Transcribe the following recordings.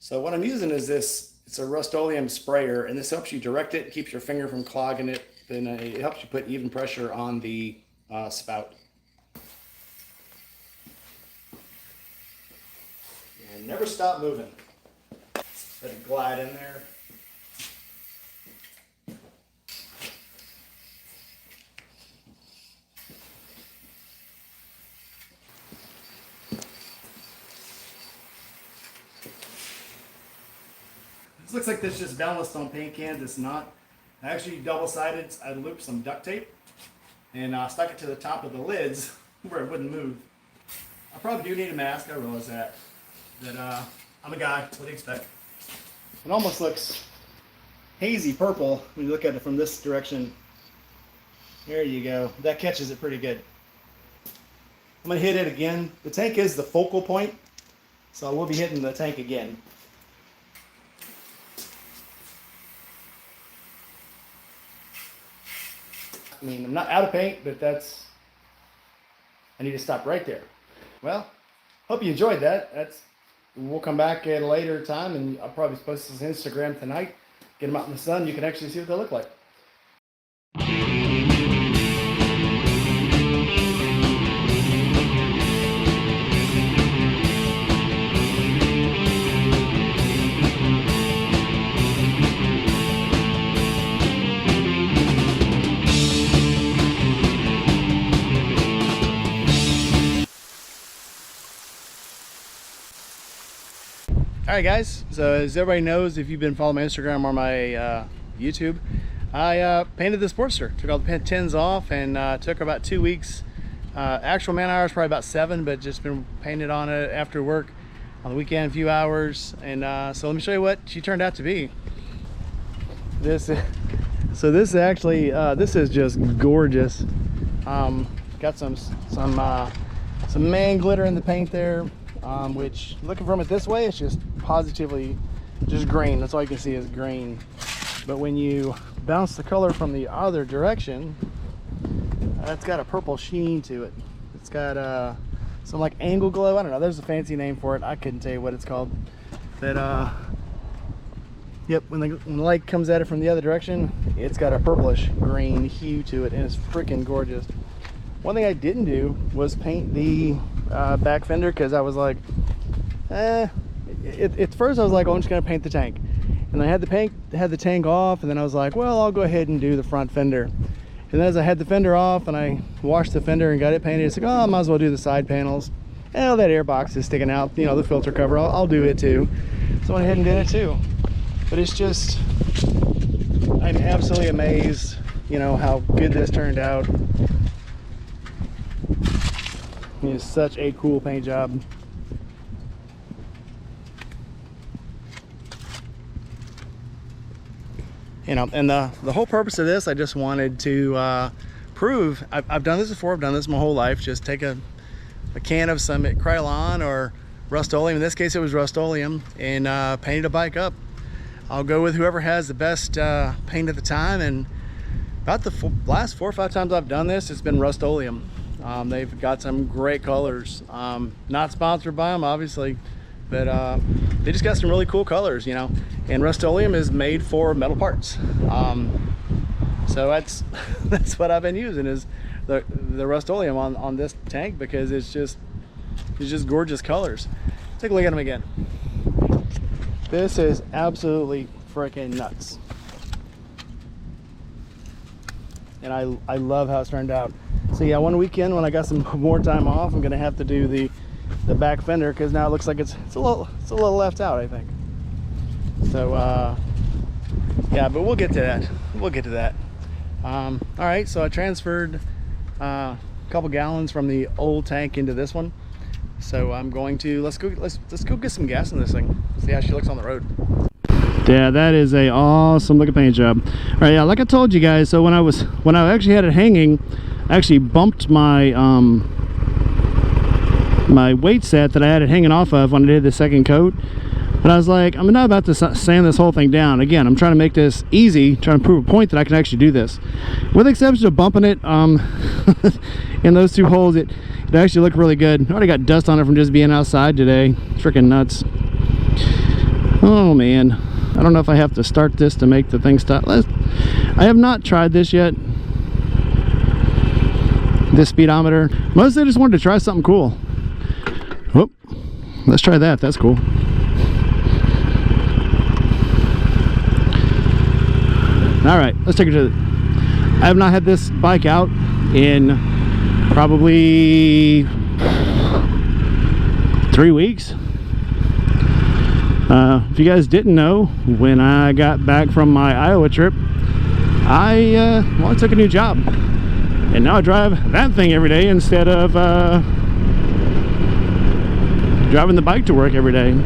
So what I'm using is this, it's a Rust-Oleum sprayer, and this helps you direct it, keeps your finger from clogging it, then it helps you put even pressure on the spout. And never stop moving. Let it glide in there. This looks like this just balanced on paint cans. It's not. I actually double-sided. I looped some duct tape and stuck it to the top of the lids where it wouldn't move. I probably do need a mask. I realize that. But I'm a guy. What do you expect? It almost looks hazy purple when you look at it from this direction. There you go. That catches it pretty good. I'm going to hit it again. The tank is the focal point, so I will be hitting the tank again. I mean, I'm not out of paint, but I need to stop right there. Well, hope you enjoyed that. We'll come back at a later time, and I'll probably post this on Instagram tonight. Get them out in the sun. You can actually see what they look like. Alright guys, so as everybody knows, if you've been following my Instagram or my YouTube, I painted the Sportster. Took all the tins off and took about 2 weeks. Actual man hours probably about 7, but just been painted on it after work on the weekend, a few hours. And so let me show you what she turned out to be. This is actually this is just gorgeous. Got some man glitter in the paint there. Which, looking from it this way, it's just positively just green. That's all you can see is green. But when you bounce the color from the other direction, it's got a purple sheen to it. It's got some like angle glow. I don't know, there's a fancy name for it. I couldn't tell you what it's called. But yep, when the light comes at it from the other direction, it's got a purplish green hue to it, and it's freaking gorgeous. One thing I didn't do was paint the back fender, because I was like, at first I was like, oh, I'm just gonna paint the tank, and I had the tank off, and then I was like, well, I'll go ahead and do the front fender. And then as I had the fender off and I washed the fender and got it painted, it's like, oh, I might as well do the side panels. Oh, that air box is sticking out, you know, the filter cover, I'll do it too. So I went ahead and did it too. But it's just, I'm absolutely amazed, you know, how good this turned out. It's such a cool paint job. You know, and the whole purpose of this, I just wanted to prove, I've done this before, I've done this my whole life. Just take a can of some Krylon or Rust-Oleum, in this case it was Rust-Oleum, and painted a bike up. I'll go with whoever has the best paint at the time, and about the last 4 or 5 times I've done this, it's been Rust-Oleum. They've got some great colors. Not sponsored by them, obviously, but they just got some really cool colors, you know. And Rust-Oleum is made for metal parts. So that's what I've been using, is the Rust-Oleum on this tank, because it's just gorgeous colors. Take a look at them again. This is absolutely freaking nuts. And I love how it's turned out. So yeah, one weekend when I got some more time off, I'm gonna have to do the back fender, because now it looks like it's a little left out, I think. So yeah, but we'll get to that. We'll get to that. All right, so I transferred a couple gallons from the old tank into this one. So I'm going to let's go get some gas in this thing. See how she looks on the road. Yeah, that is a awesome looking paint job. All right, yeah, like I told you guys, so when I actually had it hanging, I actually bumped my my weight set that I had it hanging off of when I did the second coat. But I was like, I'm not about to sand this whole thing down. Again, I'm trying to make this easy, trying to prove a point that I can actually do this. With the exception of bumping it in those 2 holes, it actually looked really good. I already got dust on it from just being outside today. Freaking nuts. Oh man, I don't know if I have to start this to make the thing stop. I have not tried this yet, this speedometer. Mostly I just wanted to try something cool. Whoop, let's try that. That's cool. All right, let's take it to I have not had this bike out in probably 3 weeks. If you guys didn't know, when I got back from my Iowa trip, I took a new job, and now I drive that thing every day instead of driving the bike to work every day.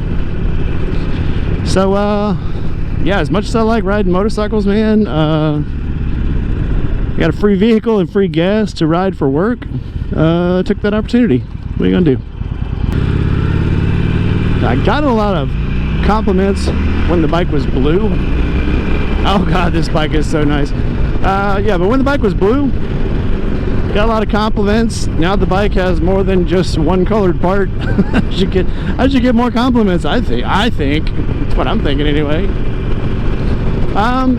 So yeah, as much as I like riding motorcycles, man, I got a free vehicle and free gas to ride for work. Took that opportunity. What are you gonna do? I got a lot of compliments when the bike was blue. Oh god, this bike is so nice. Yeah, but when the bike was blue, got a lot of compliments. Now the bike has more than just one colored part. I should get more compliments. I think that's what I'm thinking anyway.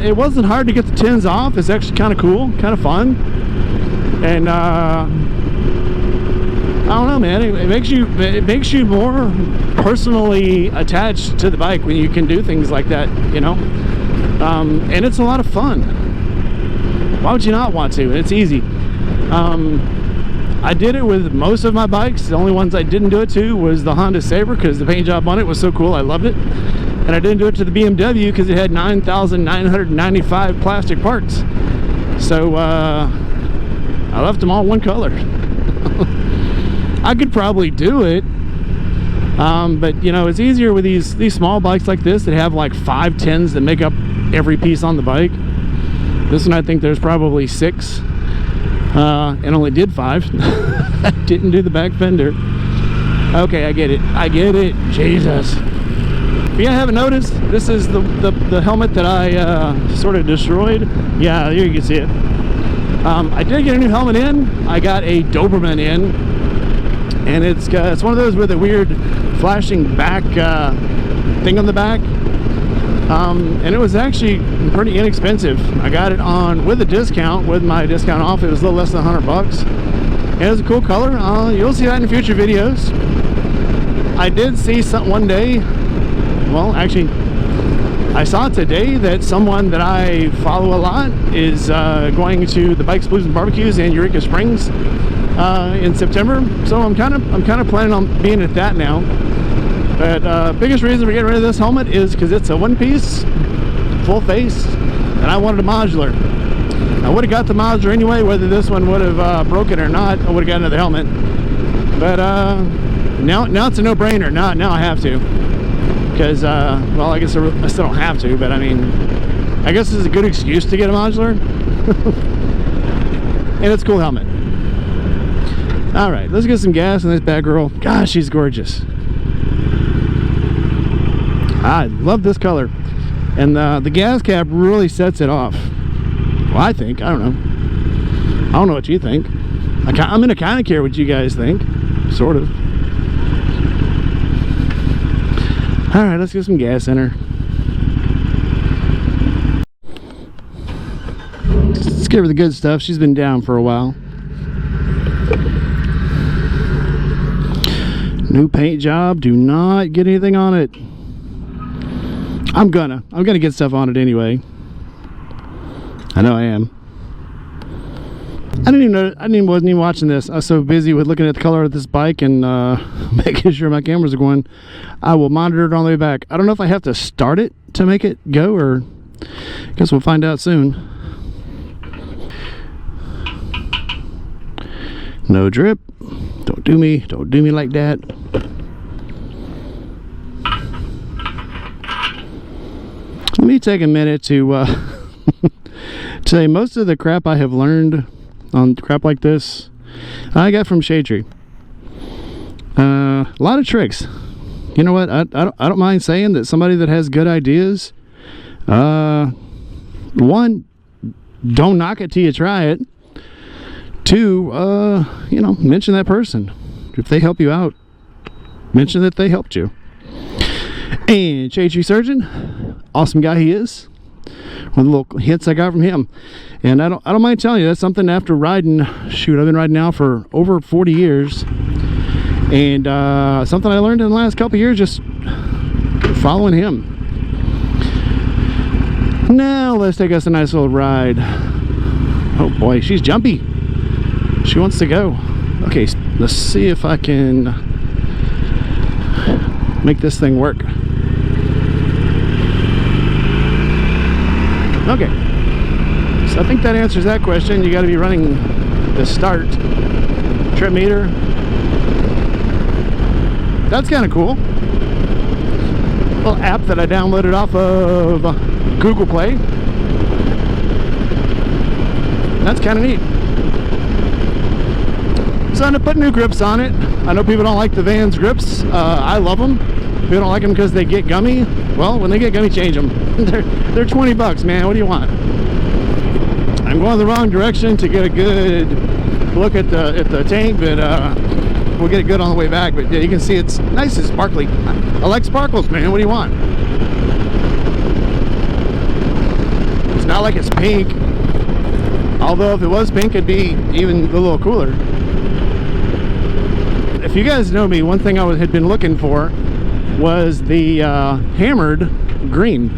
It wasn't hard to get the tins off. It's actually kind of cool, kind of fun, and I don't know, man. It makes you more personally attached to the bike when you can do things like that, you know. And it's a lot of fun. Why would you not want to? It's easy. I did it with most of my bikes. The only ones I didn't do it to was the Honda Sabre, because the paint job on it was so cool. I loved it. And I didn't do it to the BMW because it had 9,995 plastic parts. So I left them all one color. I could probably do it, but you know, it's easier with these small bikes like this that have like 5 tins that make up every piece on the bike. This one, I think there's probably 6, and only did 5. I didn't do the back fender. Okay, I get it. Jesus. If you haven't noticed, this is the helmet that I sort of destroyed. Yeah, here you can see it. I did get a new helmet in. I got a Doberman in, and it's one of those with a weird flashing back thing on the back. And it was actually pretty inexpensive. I got it on with a discount. With my discount off, it was a little less than $100. And it was a cool color. You'll see that in future videos. I did see something one day. Well, actually, I saw today that someone that I follow a lot is going to the Bikes, Blues, and Barbecues in Eureka Springs in September. So I'm kind of planning on being at that now. But biggest reason for getting rid of this helmet is because it's a one-piece, full face, and I wanted a modular. I would have got the modular anyway, whether this one would have broken or not. I would have got another helmet. But now it's a no-brainer. Now I have to. Because, well, I guess I still don't have to, but I mean, I guess this is a good excuse to get a modular. And it's a cool helmet. Alright, let's get some gas in this bad girl. Gosh, she's gorgeous. I love this color. And the gas cap really sets it off. Well, I think. I don't know. I don't know what you think. I'm gonna kind of care what you guys think. Sort of. Alright, let's get some gas in her. Let's give her the good stuff. She's been down for a while. New paint job. Do not get anything on it. I'm gonna get stuff on it anyway. I know I am. I wasn't even watching this. I was so busy with looking at the color of this bike and making sure my cameras are going. I will monitor it on the way back. I don't know if I have to start it to make it go, or I guess we'll find out soon. No drip. Don't do me like that. Let me take a minute to tell you most of the crap I have learned on crap like this I got from Shade Tree. A lot of tricks. You know what? I don't mind saying that somebody that has good ideas, one, don't knock it till you try it. Two, you know, mention that person. If they help you out, mention that they helped you. And Tree Surgeon, awesome guy he is. One of the little hints I got from him, and I don't mind telling you, that's something after riding. Shoot, I've been riding now for over 40 years, and something I learned in the last couple of years just following him. Now let's take us a nice little ride. Oh boy, she's jumpy. She wants to go. Okay, let's see if I can make this thing work. Okay, so I think that answers that question. You got to be running the start trip meter. That's kind of cool. Little app that I downloaded off of Google Play. That's kind of neat. So I'm gonna put new grips on it. I know people don't like the Vans grips. I love them. People don't like them because they get gummy. Well, when they get gummy, change them. They're 20 bucks, man. What do you want? I'm going the wrong direction to get a good look at the tank, but we'll get it good on the way back. But yeah, you can see it's nice and sparkly. I like sparkles, man. What do you want? It's not like it's pink. Although if it was pink, it'd be even a little cooler. If you guys know me, one thing I had been looking for was the hammered green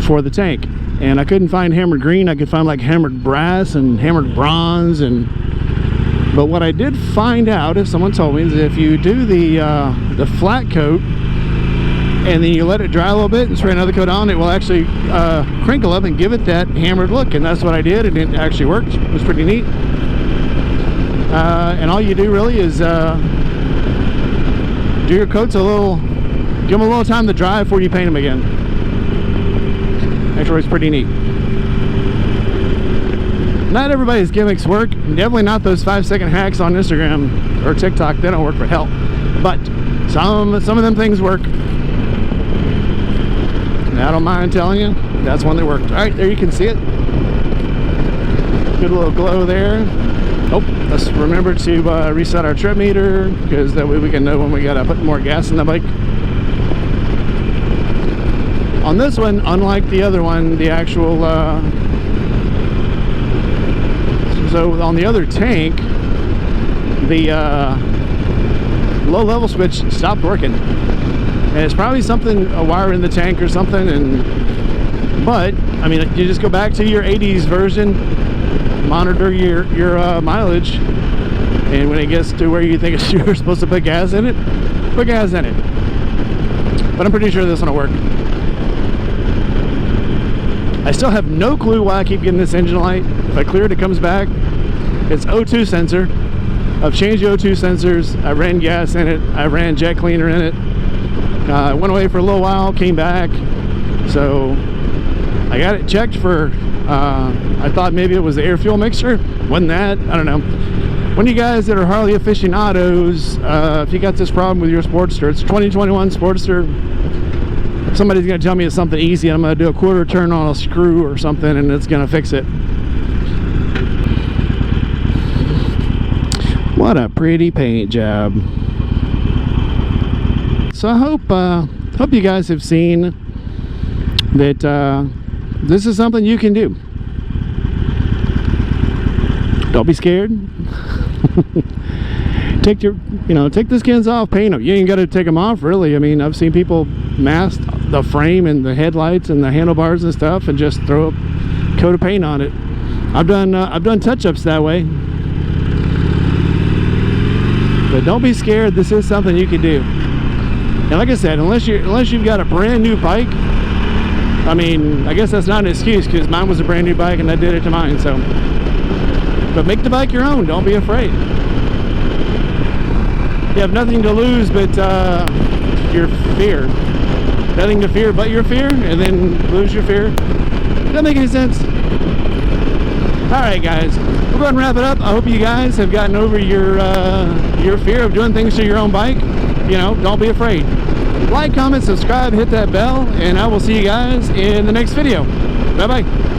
for the tank, and I couldn't find hammered green. I could find like hammered brass and hammered bronze, but what I did find out, if someone told me, is if you do the flat coat and then you let it dry a little bit and spray another coat on, it will actually crinkle up and give it that hammered look. And that's what I did, and it actually worked. It was pretty neat. And all you do really is do your coats give them a little time to dry before you paint them again. Actually, it's pretty neat. Not everybody's gimmicks work. Definitely not those 5-second hacks on Instagram or TikTok. They don't work for hell. But some of them things work. And I don't mind telling you, that's one that worked. All right, there you can see it. Good little glow there. Oh, let's remember to reset our trip meter, because that way we can know when we gotta put more gas in the bike. On this one, unlike the other one, the actual so on the other tank, the low level switch stopped working, and it's probably a wire in the tank or something. But I mean, you just go back to your 80s version, monitor your mileage, and when it gets to where you think you're supposed to put gas in it, put gas in it. But I'm pretty sure this one will work. I still have no clue why I keep getting this engine light. If I clear it, it comes back. It's O2 sensor. I've changed the O2 sensors. I ran gas in it. I ran jet cleaner in it. Went away for a little while, came back. So I got it checked for, I thought maybe it was the air fuel mixture. Wasn't that? I don't know. One of you guys that are Harley aficionados, if you got this problem with your Sportster, it's 2021 Sportster. Somebody's gonna tell me it's something easy. I'm gonna do a quarter turn on a screw or something, and it's gonna fix it. What a pretty paint job. So I hope you guys have seen that this is something you can do. Don't be scared. Take the skins off, paint them. You ain't got to take them off, really. I mean, I've seen people mask the frame and the headlights and the handlebars and stuff, and just throw a coat of paint on it. I've done touch-ups that way. But don't be scared. This is something you can do. And like I said, unless you've got a brand new bike, I mean, I guess that's not an excuse, because mine was a brand new bike and I did it to mine. So, but make the bike your own. Don't be afraid. You have nothing to lose but your fear. Nothing to fear but your fear, and then lose your fear. Does that make any sense? Alright guys, we're going to wrap it up. I hope you guys have gotten over your fear of doing things to your own bike. You know, don't be afraid. Like, comment, subscribe, hit that bell, and I will see you guys in the next video. Bye bye.